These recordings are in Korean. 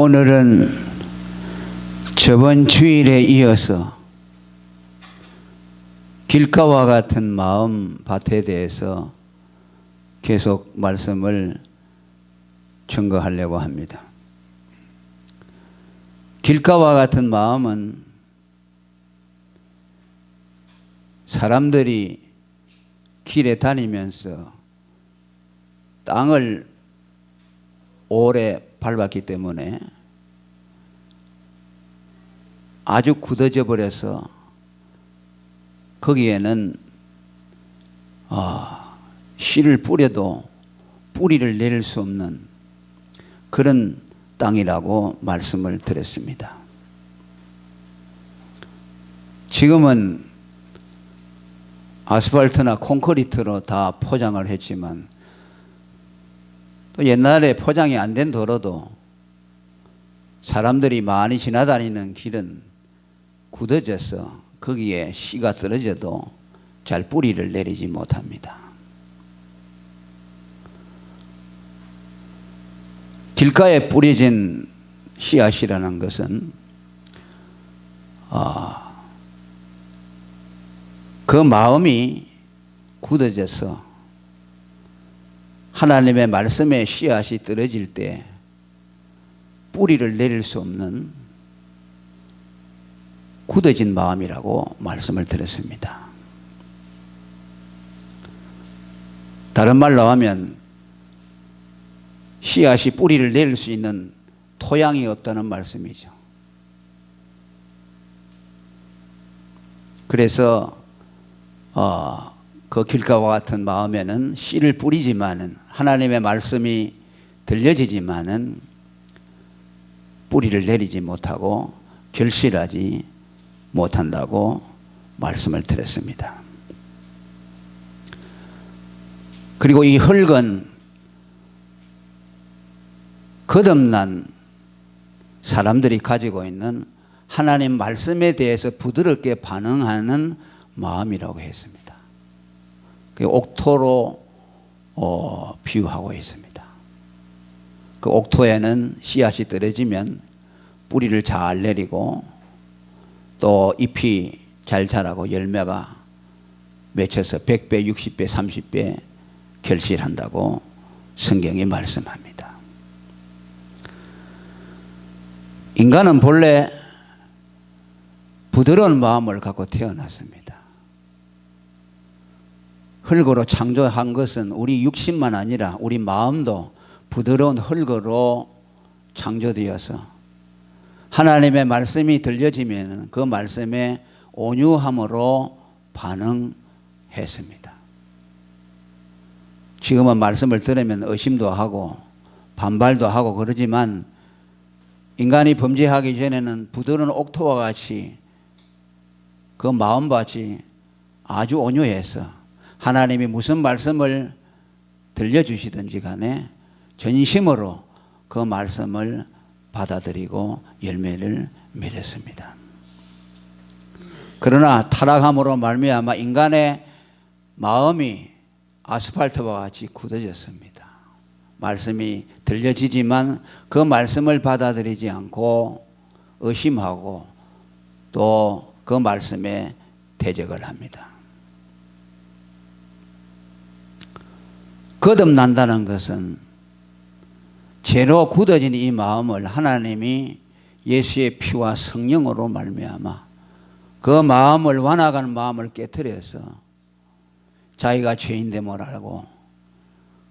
오늘은 저번 주일에 이어서 길가와 같은 마음 밭에 대해서 계속 말씀을 증거하려고 합니다. 길가와 같은 마음은 사람들이 길에 다니면서 땅을 오래 밟았기 때문에 아주 굳어져 버려서 거기에는 씨를 뿌려도 뿌리를 내릴 수 없는 그런 땅이라고 말씀을 드렸습니다. 지금은 아스팔트나 콘크리트로 다 포장을 했지만 또 옛날에 포장이 안 된 도로도 사람들이 많이 지나다니는 길은 굳어져서 거기에 씨가 떨어져도 잘 뿌리를 내리지 못합니다. 길가에 뿌려진 씨앗이라는 것은 그 마음이 굳어져서 하나님의 말씀에 씨앗이 떨어질 때 뿌리를 내릴 수 없는 굳어진 마음이라고 말씀을 드렸습니다. 다른 말로 하면 씨앗이 뿌리를 내릴 수 있는 토양이 없다는 말씀이죠. 그래서 그 길가와 같은 마음에는 씨를 뿌리지만은 하나님의 말씀이 들려지지만은 뿌리를 내리지 못하고 결실하지 못한다고 말씀을 드렸습니다. 그리고 이 흙은 거듭난 사람들이 가지고 있는 하나님 말씀에 대해서 부드럽게 반응하는 마음이라고 했습니다. 그 옥토로 비유하고 있습니다. 그 옥토에는 씨앗이 떨어지면 뿌리를 잘 내리고 또 잎이 잘 자라고 열매가 맺혀서 100배, 60배, 30배 결실한다고 성경이 말씀합니다. 인간은 본래 부드러운 마음을 갖고 태어났습니다. 흙으로 창조한 것은 우리 육신만 아니라 우리 마음도 부드러운 흙으로 창조되어서 하나님의 말씀이 들려지면 그 말씀에 온유함으로 반응했습니다. 지금은 말씀을 들으면 의심도 하고 반발도 하고 그러지만 인간이 범죄하기 전에는 부드러운 옥토와 같이 그 마음밭이 아주 온유해서 하나님이 무슨 말씀을 들려주시든지 간에 전심으로 그 말씀을 받아들이고 열매를 맺었습니다. 그러나 타락함으로 말미암아 인간의 마음이 아스팔트와 같이 굳어졌습니다. 말씀이 들려지지만 그 말씀을 받아들이지 않고 의심하고 또 그 말씀에 대적을 합니다. 거듭난다는 것은 죄로 굳어진 이 마음을 하나님이 예수의 피와 성령으로 말미암아 그 마음을 완악한 마음을 깨트려서 자기가 죄인됨을 알고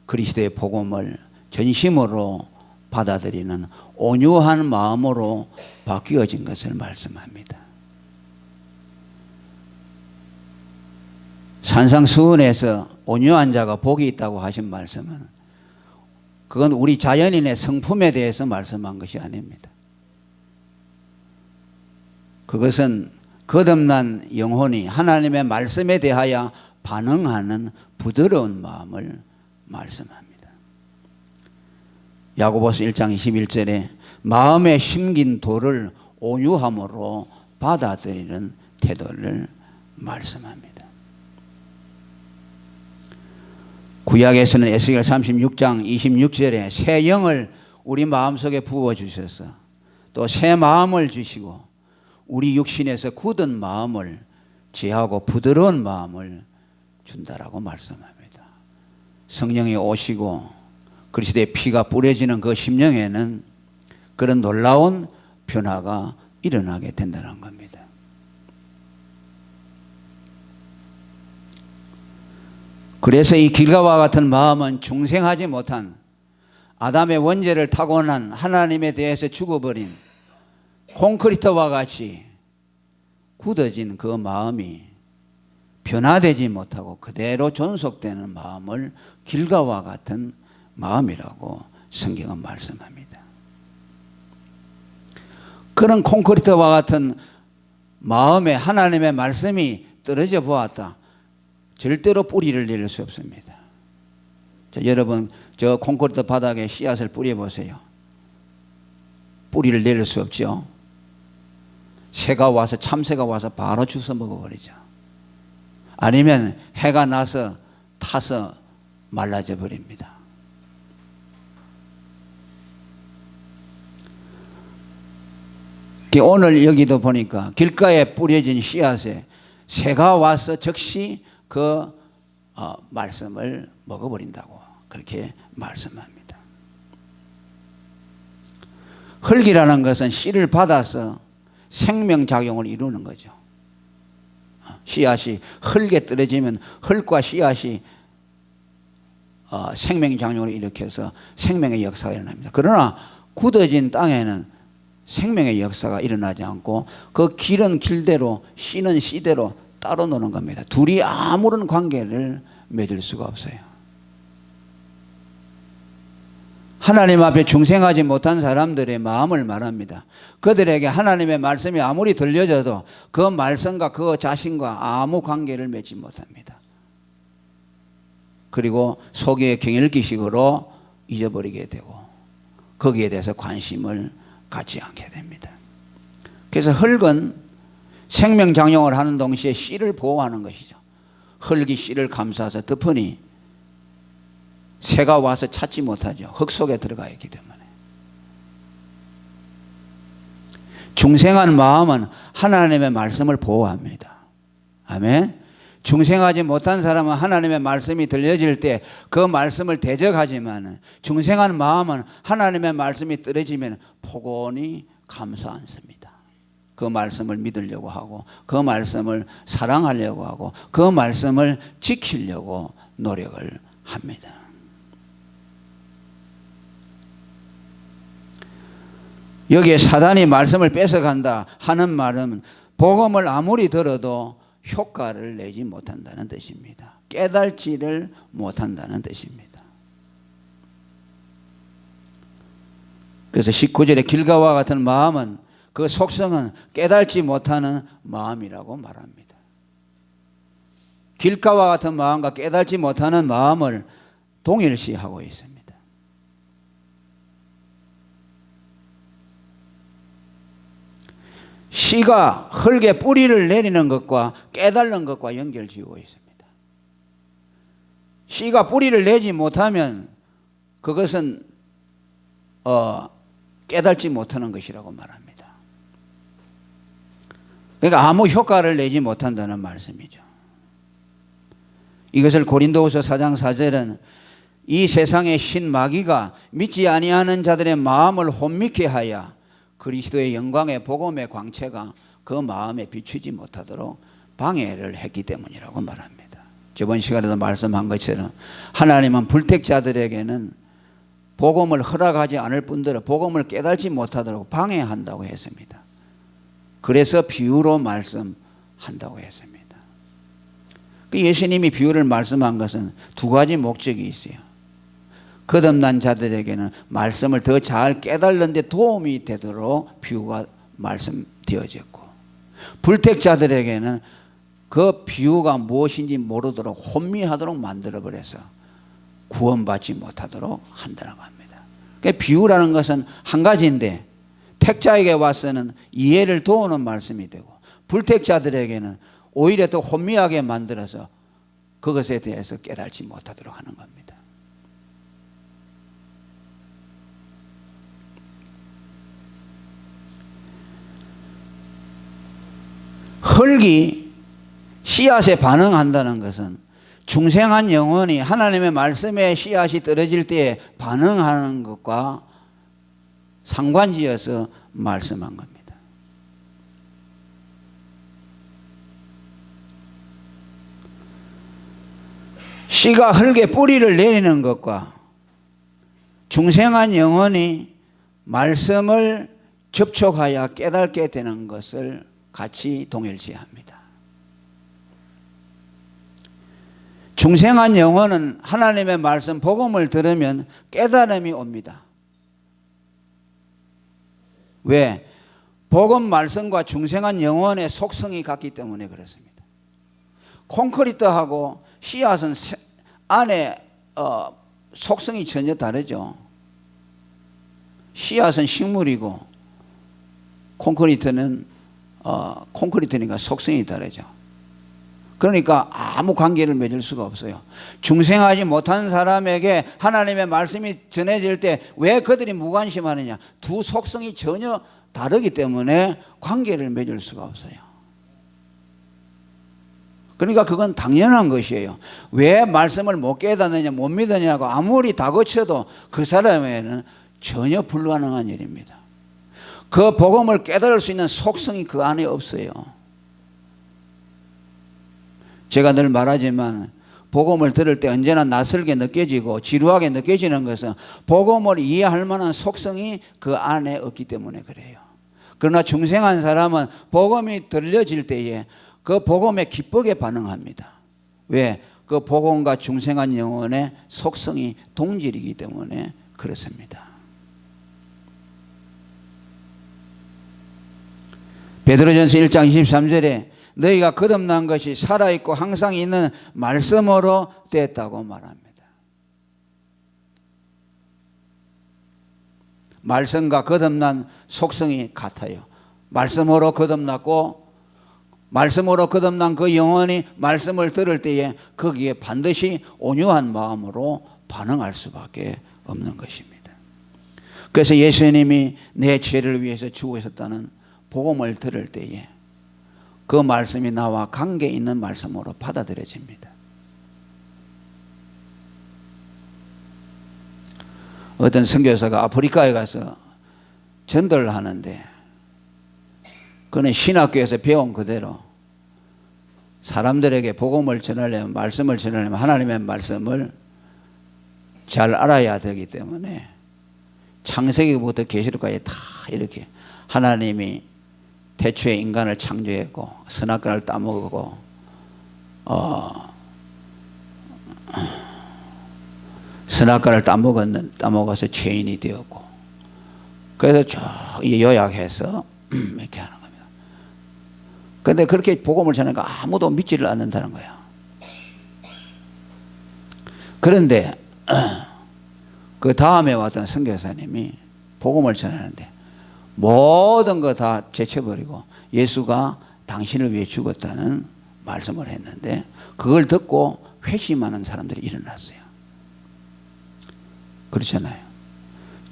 그리스도의 복음을 전심으로 받아들이는 온유한 마음으로 바뀌어진 것을 말씀합니다. 산상수훈에서 온유한 자가 복이 있다고 하신 말씀은 그건 우리 자연인의 성품에 대해서 말씀한 것이 아닙니다. 그것은 거듭난 영혼이 하나님의 말씀에 대하여 반응하는 부드러운 마음을 말씀합니다. 야고보서 1장 21절에 마음에 심긴 돌을 온유함으로 받아들이는 태도를 말씀합니다. 구약에서는 에스겔 36장 26절에 새 영을 우리 마음속에 부어주셔서 또 새 마음을 주시고 우리 육신에서 굳은 마음을 제하고 부드러운 마음을 준다라고 말씀합니다. 성령이 오시고 그리스도의 피가 뿌려지는 그 심령에는 그런 놀라운 변화가 일어나게 된다는 겁니다. 그래서 이 길가와 같은 마음은 중생하지 못한 아담의 원죄를 타고난 하나님에 대해서 죽어버린 콘크리트와 같이 굳어진 그 마음이 변화되지 못하고 그대로 존속되는 마음을 길가와 같은 마음이라고 성경은 말씀합니다. 그런 콘크리트와 같은 마음에 하나님의 말씀이 떨어져 보았다. 절대로 뿌리를 내릴 수 없습니다. 자, 여러분 저 콘크리트 바닥에 씨앗을 뿌려보세요. 뿌리를 내릴 수 없죠. 새가 와서 참새가 와서 바로 주워 먹어버리죠. 아니면 해가 나서 타서 말라져 버립니다. 오늘 여기도 보니까 길가에 뿌려진 씨앗에 새가 와서 즉시 그 말씀을 먹어버린다고 그렇게 말씀합니다. 흙이라는 것은 씨를 받아서 생명작용을 이루는 거죠. 씨앗이 흙에 떨어지면 흙과 씨앗이 생명작용을 일으켜서 생명의 역사가 일어납니다. 그러나 굳어진 땅에는 생명의 역사가 일어나지 않고 그 길은 길대로 씨는 씨대로 따로 노는 겁니다. 둘이 아무런 관계를 맺을 수가 없어요. 하나님 앞에 중생하지 못한 사람들의 마음을 말합니다. 그들에게 하나님의 말씀이 아무리 들려져도 그 말씀과 그 자신과 아무 관계를 맺지 못합니다. 그리고 속의 경일기식으로 잊어버리게 되고 거기에 대해서 관심을 갖지 않게 됩니다. 그래서 흙은 생명장용을 하는 동시에 씨를 보호하는 것이죠. 흙이 씨를 감싸서 덮으니 새가 와서 찾지 못하죠. 흙 속에 들어가 있기 때문에. 중생한 마음은 하나님의 말씀을 보호합니다. 아멘. 중생하지 못한 사람은 하나님의 말씀이 들려질 때 그 말씀을 대적하지만 중생한 마음은 하나님의 말씀이 떨어지면 포근히 감싸 안습니다. 그 말씀을 믿으려고 하고 그 말씀을 사랑하려고 하고 그 말씀을 지키려고 노력을 합니다. 여기에 사단이 말씀을 뺏어간다 하는 말은 복음을 아무리 들어도 효과를 내지 못한다는 뜻입니다. 깨달지를 못한다는 뜻입니다. 그래서 19절에 길가와 같은 마음은 그 속성은 깨달지 못하는 마음이라고 말합니다. 길가와 같은 마음과 깨달지 못하는 마음을 동일시하고 있습니다. 씨가 흙에 뿌리를 내리는 것과 깨달는 것과 연결지어 있습니다. 씨가 뿌리를 내지 못하면 그것은 깨달지 못하는 것이라고 말합니다. 그러니까 아무 효과를 내지 못한다는 말씀이죠. 이것을 고린도후서 4장 4절은 이 세상의 신마귀가 믿지 아니하는 자들의 마음을 혼미케 하여 그리스도의 영광의 복음의 광채가 그 마음에 비추지 못하도록 방해를 했기 때문이라고 말합니다. 저번 시간에도 말씀한 것처럼 하나님은 불택자들에게는 복음을 허락하지 않을 뿐더러 복음을 깨달지 못하도록 방해한다고 했습니다. 그래서 비유로 말씀한다고 했습니다. 예수님이 비유를 말씀한 것은 두 가지 목적이 있어요. 거듭난 자들에게는 말씀을 더 잘 깨달는 데 도움이 되도록 비유가 말씀되어졌고 불택자들에게는 그 비유가 무엇인지 모르도록 혼미하도록 만들어버려서 구원받지 못하도록 한다고 합니다. 그러니까 비유라는 것은 한 가지인데 택자에게 와서는 이해를 도우는 말씀이 되고 불택자들에게는 오히려 더 혼미하게 만들어서 그것에 대해서 깨달지 못하도록 하는 겁니다. 흙이 씨앗에 반응한다는 것은 중생한 영혼이 하나님의 말씀에 씨앗이 떨어질 때에 반응하는 것과 상관지어서 말씀한 겁니다. 씨가 흙에 뿌리를 내리는 것과 중생한 영혼이 말씀을 접촉하여 깨닫게 되는 것을 같이 동일시합니다. 중생한 영혼은 하나님의 말씀 복음을 들으면 깨달음이 옵니다. 왜? 복음 말씀과 중생한 영혼의 속성이 같기 때문에 그렇습니다. 콘크리트하고 씨앗은 안에 속성이 전혀 다르죠. 씨앗은 식물이고 콘크리트니까 속성이 다르죠. 그러니까 아무 관계를 맺을 수가 없어요. 중생하지 못한 사람에게 하나님의 말씀이 전해질 때 왜 그들이 무관심하느냐? 두 속성이 전혀 다르기 때문에 관계를 맺을 수가 없어요. 그러니까 그건 당연한 것이에요. 왜 말씀을 못 깨닫느냐, 못 믿느냐고 아무리 다그쳐도 그 사람에게는 전혀 불가능한 일입니다. 그 복음을 깨달을 수 있는 속성이 그 안에 없어요. 제가 늘 말하지만 복음을 들을 때 언제나 낯설게 느껴지고 지루하게 느껴지는 것은 복음을 이해할 만한 속성이 그 안에 없기 때문에 그래요. 그러나 중생한 사람은 복음이 들려질 때에 그 복음에 기쁘게 반응합니다. 왜? 그 복음과 중생한 영혼의 속성이 동질이기 때문에 그렇습니다. 베드로전서 1장 23절에 너희가 거듭난 것이 살아있고 항상 있는 말씀으로 됐다고 말합니다. 말씀과 거듭난 속성이 같아요. 말씀으로 거듭났고 말씀으로 거듭난 그 영혼이 말씀을 들을 때에 거기에 반드시 온유한 마음으로 반응할 수밖에 없는 것입니다. 그래서 예수님이 내 죄를 위해서 죽으셨다는 복음을 들을 때에 그 말씀이 나와 관계 있는 말씀으로 받아들여집니다. 어떤 선교사가 아프리카에 가서 전도를 하는데 그는 신학교에서 배운 그대로 사람들에게 복음을 전하려면 말씀을 전하려면 하나님의 말씀을 잘 알아야 되기 때문에 창세기부터 계시록까지 다 이렇게 하나님이 태초에 인간을 창조했고 선악과를 따먹고 선악과를 따먹어서 죄인이 되었고 그래서 쭉 요약해서 이렇게 하는 겁니다. 그런데 그렇게 복음을 전하니까 아무도 믿지를 않는다는 거예요. 그런데 그 다음에 왔던 선교사님이 복음을 전하는데 모든 거 다 제쳐버리고 예수가 당신을 위해 죽었다는 말씀을 했는데 그걸 듣고 회심하는 사람들이 일어났어요. 그렇잖아요.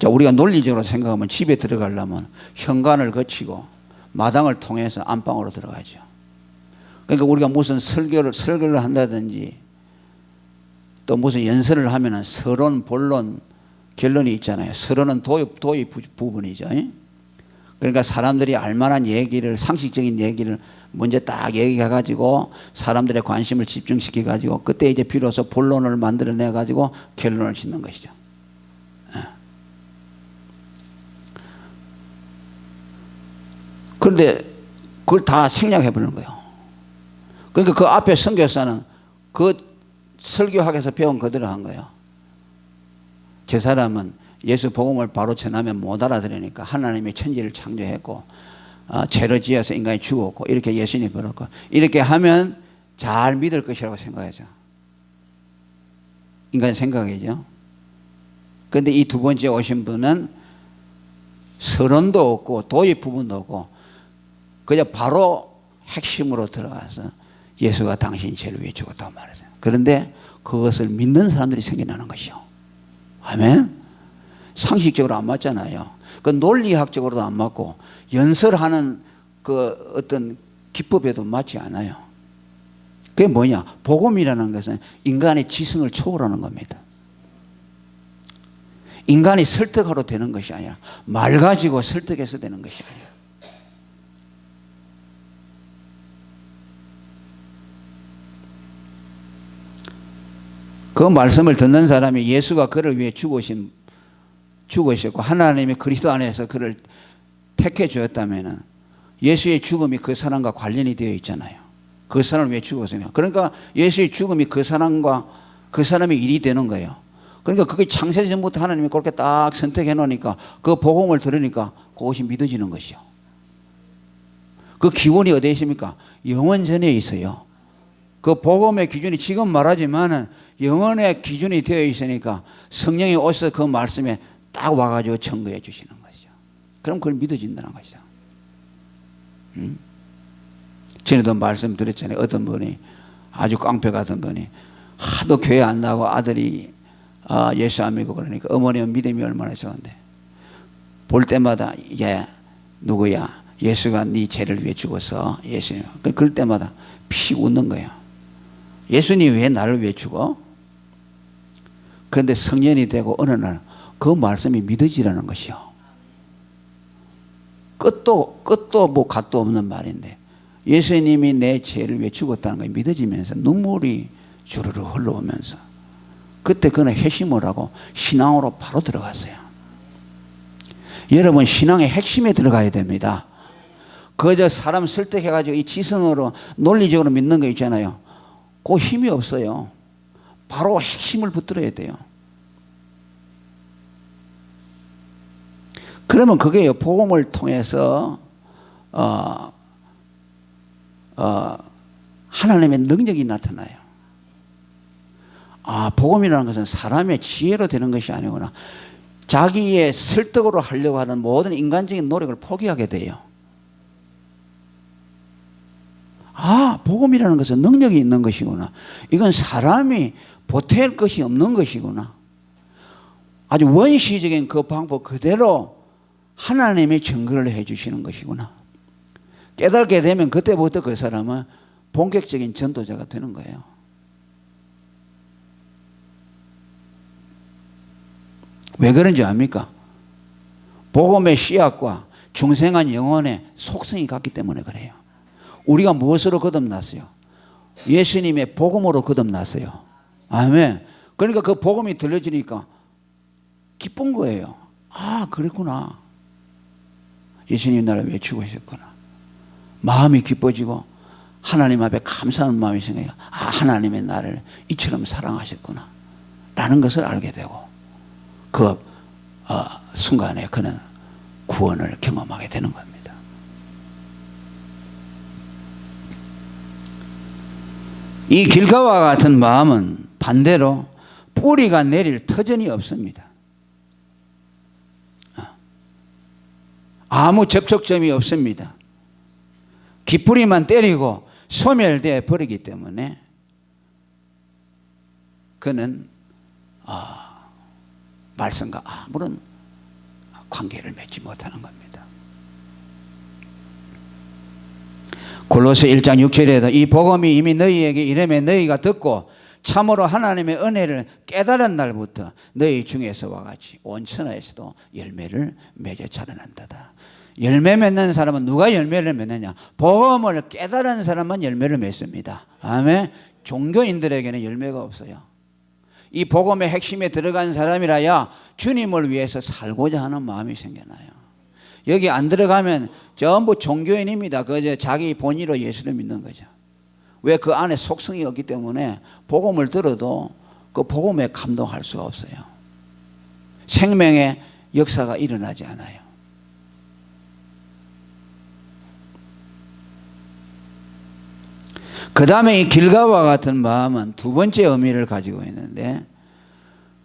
자, 우리가 논리적으로 생각하면 집에 들어가려면 현관을 거치고 마당을 통해서 안방으로 들어가죠. 그러니까 우리가 무슨 설교를 한다든지 또 무슨 연설을 하면은 서론, 본론, 결론이 있잖아요. 서론은 도의 부분이죠. 그러니까 사람들이 알만한 얘기를, 상식적인 얘기를 먼저 딱 얘기해가지고 사람들의 관심을 집중시켜가지고 그때 이제 비로소 본론을 만들어내가지고 결론을 짓는 것이죠. 그런데 그걸 다 생략해버리는 거예요. 그러니까 그 앞에 선교사는 그 설교학에서 배운 그대로 한 거예요. 제 사람은 예수 복음을 바로 전하면 못 알아들으니까 하나님이 천지를 창조했고 죄로 지어서 인간이 죽었고 이렇게 예수님이 버렸고 이렇게 하면 잘 믿을 것이라고 생각하죠. 인간 생각이죠. 그런데 이 두 번째 오신 분은 서론도 없고 도의 부분도 없고 그냥 바로 핵심으로 들어가서 예수가 당신 죄를 위해 죽었다고 말했어요. 그런데 그것을 믿는 사람들이 생겨나는 것이요. 아멘. 상식적으로 안 맞잖아요. 그 논리학적으로도 안 맞고 연설하는 그 어떤 기법에도 맞지 않아요. 그게 뭐냐? 복음이라는 것은 인간의 지성을 초월하는 겁니다. 인간이 설득하러 되는 것이 아니라 말 가지고 설득해서 되는 것이 아니라 그 말씀을 듣는 사람이 예수가 그를 위해 죽으셨고 하나님이 그리스도 안에서 그를 택해 주었다면 예수의 죽음이 그 사람과 관련이 되어 있잖아요. 그 사람을 위해 죽었으면. 그러니까 예수의 죽음이 그 사람과 그 사람의 일이 되는 거예요. 그러니까 그게 창세전부터 하나님이 그렇게 딱 선택해 놓으니까 그 복음을 들으니까 그것이 믿어지는 것이요. 그 기원이 어디에 있습니까? 영원 전에 있어요. 그 복음의 기준이 지금 말하지만은 영원의 기준이 되어 있으니까 성령이 오셔서 그 말씀에 딱 와가지고 증거해 주시는 것이죠. 그럼 그걸 믿어진다는 것이죠. 전에도 말씀드렸잖아요. 어떤 분이 아주 깡패 같은 분이 하도 교회 안 나가고 아들이 예수 안 믿고 그러니까 어머니는 믿음이 얼마나 좋은데 볼 때마다 얘 누구야? 예수가 네 죄를 위해 죽었어. 예수님. 그럴 때마다 피 웃는 거예요. 예수님 왜 나를 위해 죽어? 그런데 성년이 되고 어느 날 그 말씀이 믿어지라는 것이요. 끝도 뭐 갓도 없는 말인데 예수님이 내 죄를 위해 죽었다는 게 믿어지면서 눈물이 주르르 흘러오면서 그때 그는 회심을 하고 신앙으로 바로 들어갔어요. 여러분 신앙의 핵심에 들어가야 됩니다. 그저 사람 설득해가지고 이 지성으로 논리적으로 믿는 거 있잖아요. 그 힘이 없어요. 바로 핵심을 붙들어야 돼요. 그러면 그게요, 복음을 통해서 하나님의 능력이 나타나요. 복음이라는 것은 사람의 지혜로 되는 것이 아니구나. 자기의 설득으로 하려고 하는 모든 인간적인 노력을 포기하게 돼요. 복음이라는 것은 능력이 있는 것이구나. 이건 사람이 보탤 것이 없는 것이구나. 아주 원시적인 그 방법 그대로 하나님이 증거를 해 주시는 것이구나. 깨닫게 되면 그때부터 그 사람은 본격적인 전도자가 되는 거예요. 왜 그런지 압니까? 복음의 씨앗과 중생한 영혼의 속성이 같기 때문에 그래요. 우리가 무엇으로 거듭났어요? 예수님의 복음으로 거듭났어요. 아멘. 그러니까 그 복음이 들려지니까 기쁜 거예요. 그랬구나. 예수님이 나를 위해 죽으셨구나. 마음이 기뻐지고 하나님 앞에 감사하는 마음이 생겨요. 하나님이 나를 이처럼 사랑하셨구나 라는 것을 알게 되고 그 순간에 그는 구원을 경험하게 되는 겁니다. 이 길가와 같은 마음은 반대로 뿌리가 내릴 터전이 없습니다. 아무 접촉점이 없습니다. 깃뿌리만 때리고 소멸되어 버리기 때문에 그는 말씀과 아무런 관계를 맺지 못하는 겁니다. 골로새 1장 6절에도 이 복음이 이미 너희에게 이르매 너희가 듣고 참으로 하나님의 은혜를 깨달은 날부터 너희 중에서와 같이 온 천하에서도 열매를 맺어 자라난다다. 열매 맺는 사람은 누가 열매를 맺느냐? 복음을 깨달은 사람만 열매를 맺습니다. 아멘. 종교인들에게는 열매가 없어요. 이 복음의 핵심에 들어간 사람이라야 주님을 위해서 살고자 하는 마음이 생겨나요. 여기 안 들어가면 전부 종교인입니다. 그저 자기 본의로 예수를 믿는 거죠. 왜? 그 안에 속성이 없기 때문에 복음을 들어도 그 복음에 감동할 수가 없어요. 생명의 역사가 일어나지 않아요. 그 다음에 이 길가와 같은 마음은 두 번째 의미를 가지고 있는데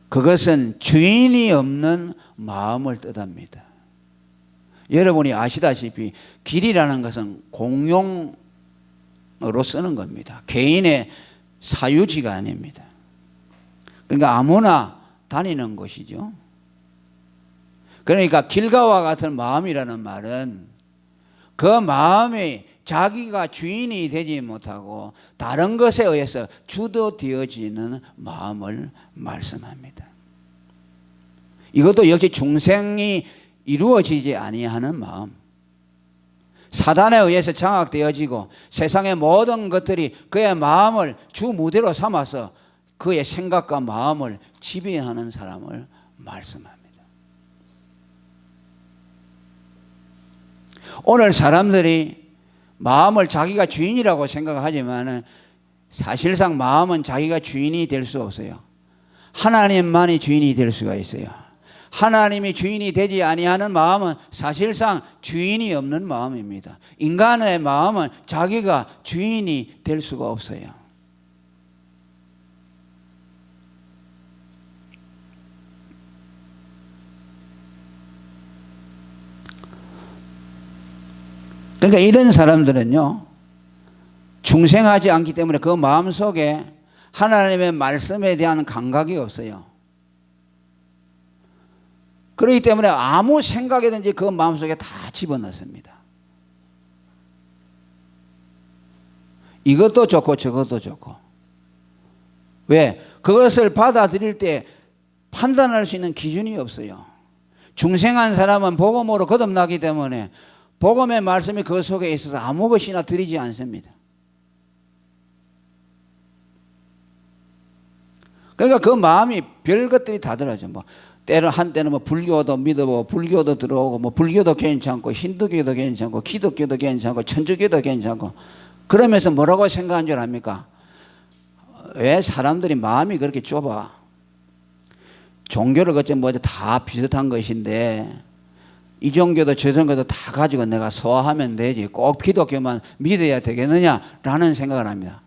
그것은 주인이 없는 마음을 뜻합니다. 여러분이 아시다시피 길이라는 것은 공용으로 쓰는 겁니다. 개인의 사유지가 아닙니다. 그러니까 아무나 다니는 곳이죠. 그러니까 길가와 같은 마음이라는 말은 그 마음의 자기가 주인이 되지 못하고 다른 것에 의해서 주도되어지는 마음을 말씀합니다. 이것도 역시 중생이 이루어지지 아니하는 마음, 사단에 의해서 장악되어지고 세상의 모든 것들이 그의 마음을 주 무대로 삼아서 그의 생각과 마음을 지배하는 사람을 말씀합니다. 오늘 사람들이 마음을 자기가 주인이라고 생각하지만 사실상 마음은 자기가 주인이 될 수 없어요. 하나님만이 주인이 될 수가 있어요. 하나님이 주인이 되지 아니하는 마음은 사실상 주인이 없는 마음입니다. 인간의 마음은 자기가 주인이 될 수가 없어요. 그러니까 이런 사람들은요, 중생하지 않기 때문에 그 마음속에 하나님의 말씀에 대한 감각이 없어요. 그렇기 때문에 아무 생각이든지 그 마음속에 다 집어넣습니다. 이것도 좋고 저것도 좋고. 왜? 그것을 받아들일 때 판단할 수 있는 기준이 없어요. 중생한 사람은 복음으로 거듭나기 때문에 복음의 말씀이 그 속에 있어서 아무 것이나 드리지 않습니다. 그러니까 그 마음이 별 것들이 다 들어죠. 뭐 때는 한때는 뭐 불교도 믿어보고 불교도 들어오고 뭐 불교도 괜찮고 힌두교도 괜찮고 기독교도 괜찮고 천주교도 괜찮고 그러면서 뭐라고 생각한 줄 압니까? 왜 사람들이 마음이 그렇게 좁아? 종교를 그치 뭐 다 비슷한 것인데 이 종교도 저 종교도 다 가지고 내가 소화하면 되지 꼭 기독교만 믿어야 되겠느냐라는 생각을 합니다.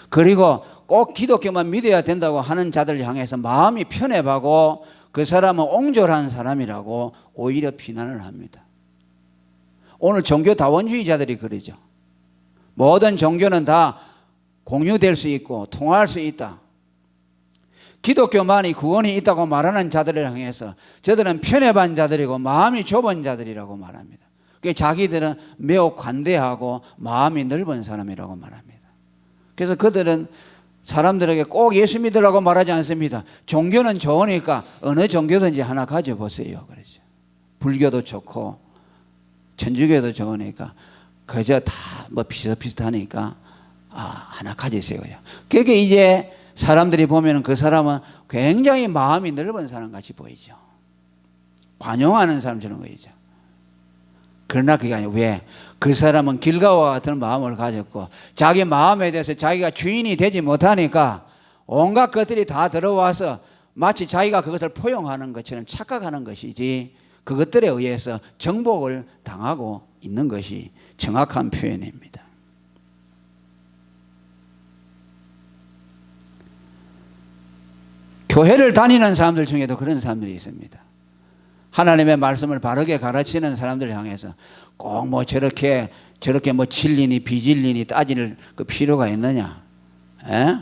그리고 꼭 기독교만 믿어야 된다고 하는 자들 향해서 마음이 편협하고 그 사람은 옹졸한 사람이라고 오히려 비난을 합니다. 오늘 종교 다원주의자들이 그러죠. 모든 종교는 다 공유될 수 있고 통할 수 있다. 기독교만이 구원이 있다고 말하는 자들을 향해서 저들은 편협한 자들이고 마음이 좁은 자들이라고 말합니다. 자기들은 매우 관대하고 마음이 넓은 사람이라고 말합니다. 그래서 그들은 사람들에게 꼭 예수 믿으라고 말하지 않습니다. 종교는 좋으니까 어느 종교든지 하나 가져보세요. 그러죠. 불교도 좋고 천주교도 좋으니까 그저 다 뭐 비슷비슷하니까 하나 가지세요. 그게 이제 사람들이 보면 그 사람은 굉장히 마음이 넓은 사람 같이 보이죠. 관용하는 사람처럼 보이죠. 그러나 그게 아니에요. 왜? 그 사람은 길가와 같은 마음을 가졌고 자기 마음에 대해서 자기가 주인이 되지 못하니까 온갖 것들이 다 들어와서 마치 자기가 그것을 포용하는 것처럼 착각하는 것이지 그것들에 의해서 정복을 당하고 있는 것이 정확한 표현입니다. 교회를 다니는 사람들 중에도 그런 사람들이 있습니다. 하나님의 말씀을 바르게 가르치는 사람들을 향해서 꼭 뭐 저렇게 뭐 진리니 비진리니 따질 그 필요가 있느냐? 에?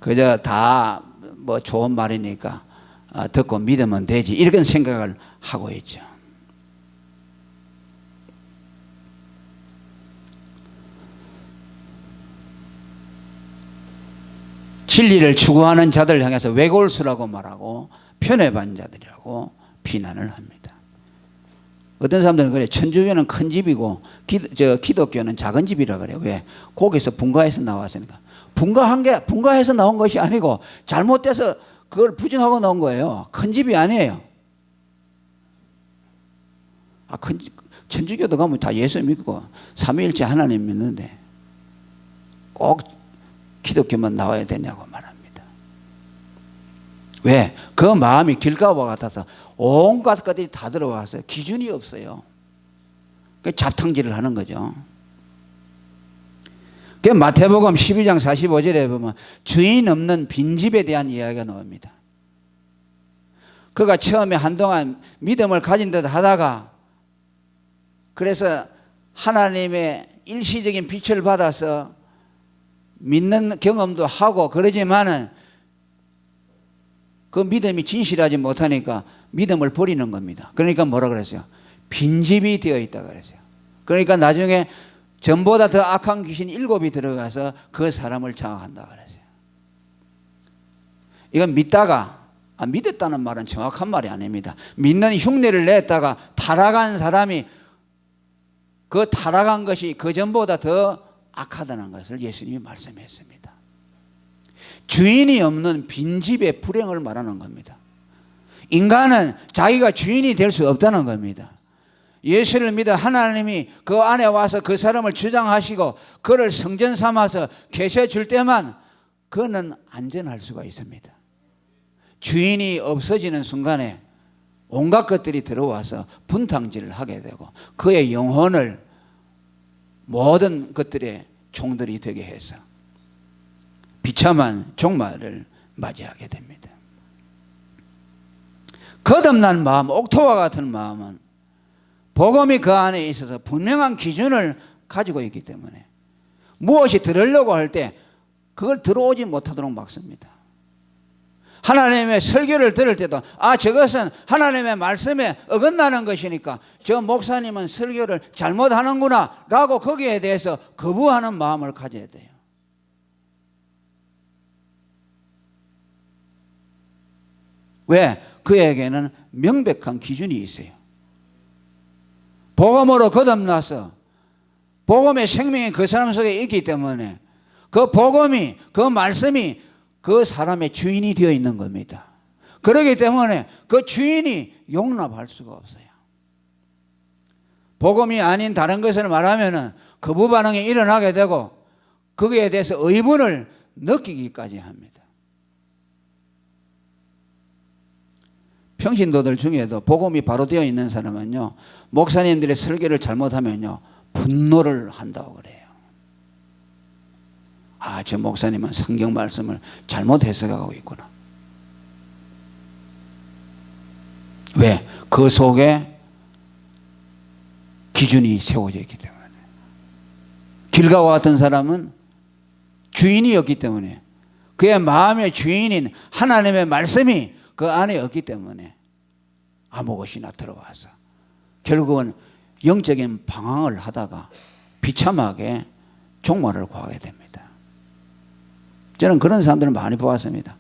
그저 다 뭐 좋은 말이니까 듣고 믿으면 되지 이런 생각을 하고 있죠. 진리를 추구하는 자들을 향해서 외골수라고 말하고 편협한 자들이라고 비난을 합니다. 어떤 사람들은 그래 천주교는 큰 집이고 기독교는 작은 집이라 그래요. 왜? 거기서 분가해서 나왔으니까. 분가해서 나온 것이 아니고 잘못돼서 그걸 부정하고 나온 거예요. 큰 집이 아니에요. 천주교도 가면 다 예수 믿고 삼위일체 하나님 믿는데 꼭 기독교만 나와야 되냐고 말합니다. 왜? 그 마음이 길가와 같아서 온갖 것들이 다 들어와서 기준이 없어요. 잡탕질을 하는 거죠. 마태복음 12장 45절에 보면 주인 없는 빈집에 대한 이야기가 나옵니다. 그가 처음에 한동안 믿음을 가진 듯 하다가 그래서 하나님의 일시적인 빛을 받아서 믿는 경험도 하고 그러지만은 그 믿음이 진실하지 못하니까 믿음을 버리는 겁니다. 그러니까 뭐라 그랬어요? 빈집이 되어 있다 그랬어요. 그러니까 나중에 전보다 더 악한 귀신 7이 들어가서 그 사람을 장악한다 그랬어요. 이건 믿다가 믿었다는 말은 정확한 말이 아닙니다. 믿는 흉내를 냈다가 타락한 사람이 그 타락한 것이 그 전보다 더 악하다는 것을 예수님이 말씀했습니다. 주인이 없는 빈집의 불행을 말하는 겁니다. 인간은 자기가 주인이 될 수 없다는 겁니다. 예수를 믿어 하나님이 그 안에 와서 그 사람을 주장하시고 그를 성전 삼아서 계셔줄 때만 그는 안전할 수가 있습니다. 주인이 없어지는 순간에 온갖 것들이 들어와서 분탕질을 하게 되고 그의 영혼을 모든 것들의 종들이 되게 해서 비참한 종말을 맞이하게 됩니다. 거듭난 마음, 옥토와 같은 마음은 복음이 그 안에 있어서 분명한 기준을 가지고 있기 때문에 무엇이 들으려고 할 때 그걸 들어오지 못하도록 막습니다. 하나님의 설교를 들을 때도 저것은 하나님의 말씀에 어긋나는 것이니까 저 목사님은 설교를 잘못하는구나 라고 거기에 대해서 거부하는 마음을 가져야 돼요. 왜? 그에게는 명백한 기준이 있어요. 복음으로 거듭나서 복음의 생명이 그 사람 속에 있기 때문에 그 복음이, 그 말씀이 그 사람의 주인이 되어 있는 겁니다. 그렇기 때문에 그 주인이 용납할 수가 없어요. 복음이 아닌 다른 것을 말하면 거부 반응이 일어나게 되고 거기에 대해서 의문을 느끼기까지 합니다. 평신도들 중에도 복음이 바로 되어 있는 사람은요, 목사님들의 설교를 잘못하면요 분노를 한다고 그래요. 저 목사님은 성경 말씀을 잘못 해석하고 있구나. 왜? 그 속에 기준이 세워져 있기 때문에. 길가와 같은 사람은 주인이었기 때문에 그의 마음의 주인인 하나님의 말씀이 그 안에 없기 때문에 아무 것이나 들어와서 결국은 영적인 방황을 하다가 비참하게 종말을 구하게 됩니다. 저는 그런 사람들을 많이 보았습니다.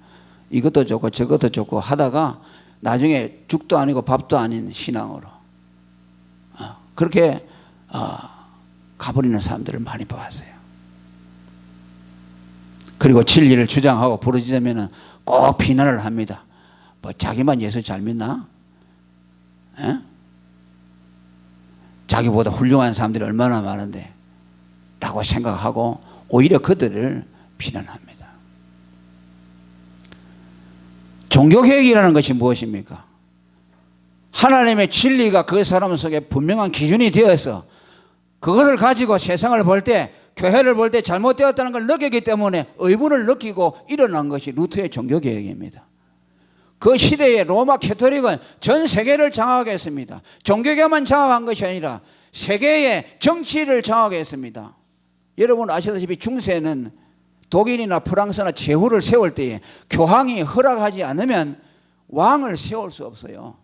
이것도 좋고 저것도 좋고 하다가 나중에 죽도 아니고 밥도 아닌 신앙으로 그렇게 가버리는 사람들을 많이 보았어요. 그리고 진리를 주장하고 부르짖으면 꼭 비난을 합니다. 자기만 예수 잘 믿나? 자기보다 훌륭한 사람들이 얼마나 많은데 라고 생각하고 오히려 그들을 비난합니다. 종교개혁이라는 것이 무엇입니까? 하나님의 진리가 그 사람 속에 분명한 기준이 되어서 그것을 가지고 세상을 볼 때, 교회를 볼 때 잘못되었다는 걸 느끼기 때문에 의문을 느끼고 일어난 것이 루터의 종교개혁입니다. 그 시대의 로마 캐토릭은 전 세계를 장악했습니다. 종교계만 장악한 것이 아니라 세계의 정치를 장악했습니다. 여러분 아시다시피 중세는 독일이나 프랑스나 제후를 세울 때에 교황이 허락하지 않으면 왕을 세울 수 없어요.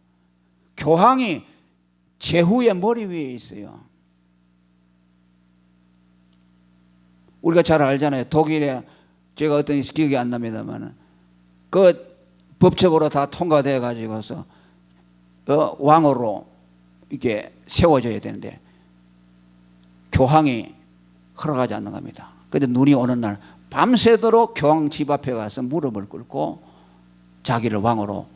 교황이 제후의 머리 위에 있어요. 우리가 잘 알잖아요. 독일에 제가 어떤 기억이 안 납니다만 그 법적으로 다 통과되어 가지고서 왕으로 이게 세워져야 되는데 교황이 허락하지 않는 겁니다. 그런데 눈이 오는 날 밤새도록 교황 집 앞에 가서 무릎을 꿇고 자기를 왕으로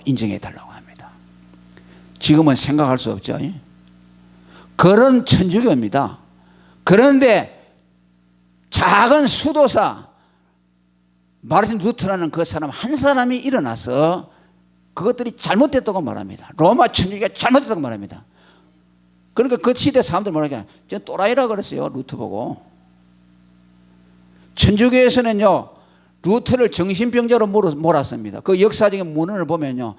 인정해 달라고 합니다. 지금은 생각할 수 없죠. 그런 천주교입니다. 그런데 작은 수도사 마르틴 루터라는 그 사람 한 사람이 일어나서 그것들이 잘못됐다고 말합니다. 로마 천주교가 잘못됐다고 말합니다. 그러니까 그 시대 사람들 뭐라냐, 저 또라이라 그랬어요. 루터 보고. 천주교에서는요 루터를 정신병자로 몰았습니다. 그 역사적인 문헌을 보면요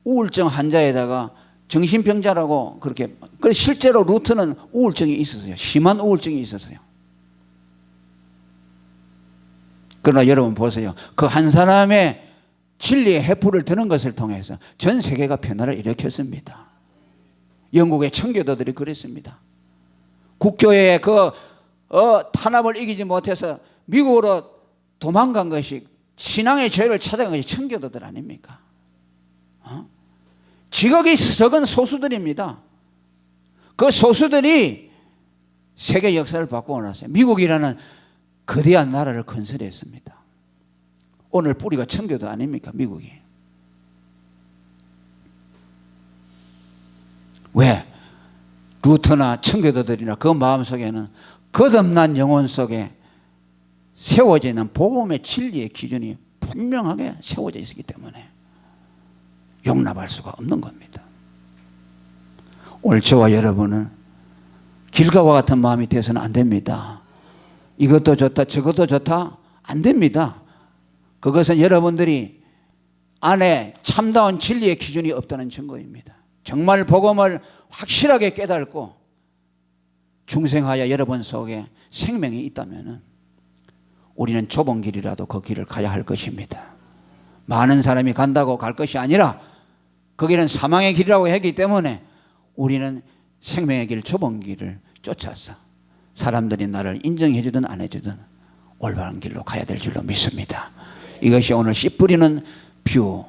우울증 환자에다가 정신병자라고 그렇게. 실제로 루터는 우울증이 있었어요. 심한 우울증이 있었어요. 그러나 여러분 보세요. 그 한 사람의 진리의 해프를 드는 것을 통해서 전 세계가 변화를 일으켰습니다. 영국의 청교도들이 그랬습니다. 국교의 그 탄압을 이기지 못해서 미국으로 도망간 것이 신앙의 죄를 찾아간 것이 청교도들 아닙니까? 지극히 적은 소수들입니다. 그 소수들이 세계 역사를 바꾸어 놨어요. 미국이라는 거대한 나라를 건설했습니다. 오늘 뿌리가 청교도 아닙니까? 미국이. 왜? 루터나 청교도들이나 그 마음속에는 거듭난 영혼 속에 세워져 있는 복음의 진리의 기준이 분명하게 세워져 있기 때문에 용납할 수가 없는 겁니다. 오늘 저와 여러분은 길가와 같은 마음이 되어서는 안 됩니다. 이것도 좋다 저것도 좋다 안 됩니다. 그것은 여러분들이 안에 참다운 진리의 기준이 없다는 증거입니다. 정말 복음을 확실하게 깨닫고 중생하여 여러분 속에 생명이 있다면 우리는 좁은 길이라도 그 길을 가야 할 것입니다. 많은 사람이 간다고 갈 것이 아니라 거기는 사망의 길이라고 했기 때문에 우리는 생명의 길, 좁은 길을 쫓아서 사람들이 나를 인정해 주든 안 해주든 올바른 길로 가야 될 줄로 믿습니다. 이것이 오늘 씨 뿌리는 뷰,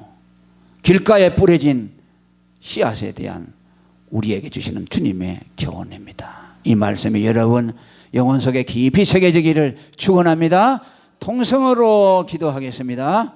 길가에 뿌려진 씨앗에 대한 우리에게 주시는 주님의 교훈입니다. 이 말씀이 여러분 영혼 속에 깊이 새겨지기를 축원합니다. 통성으로 기도하겠습니다.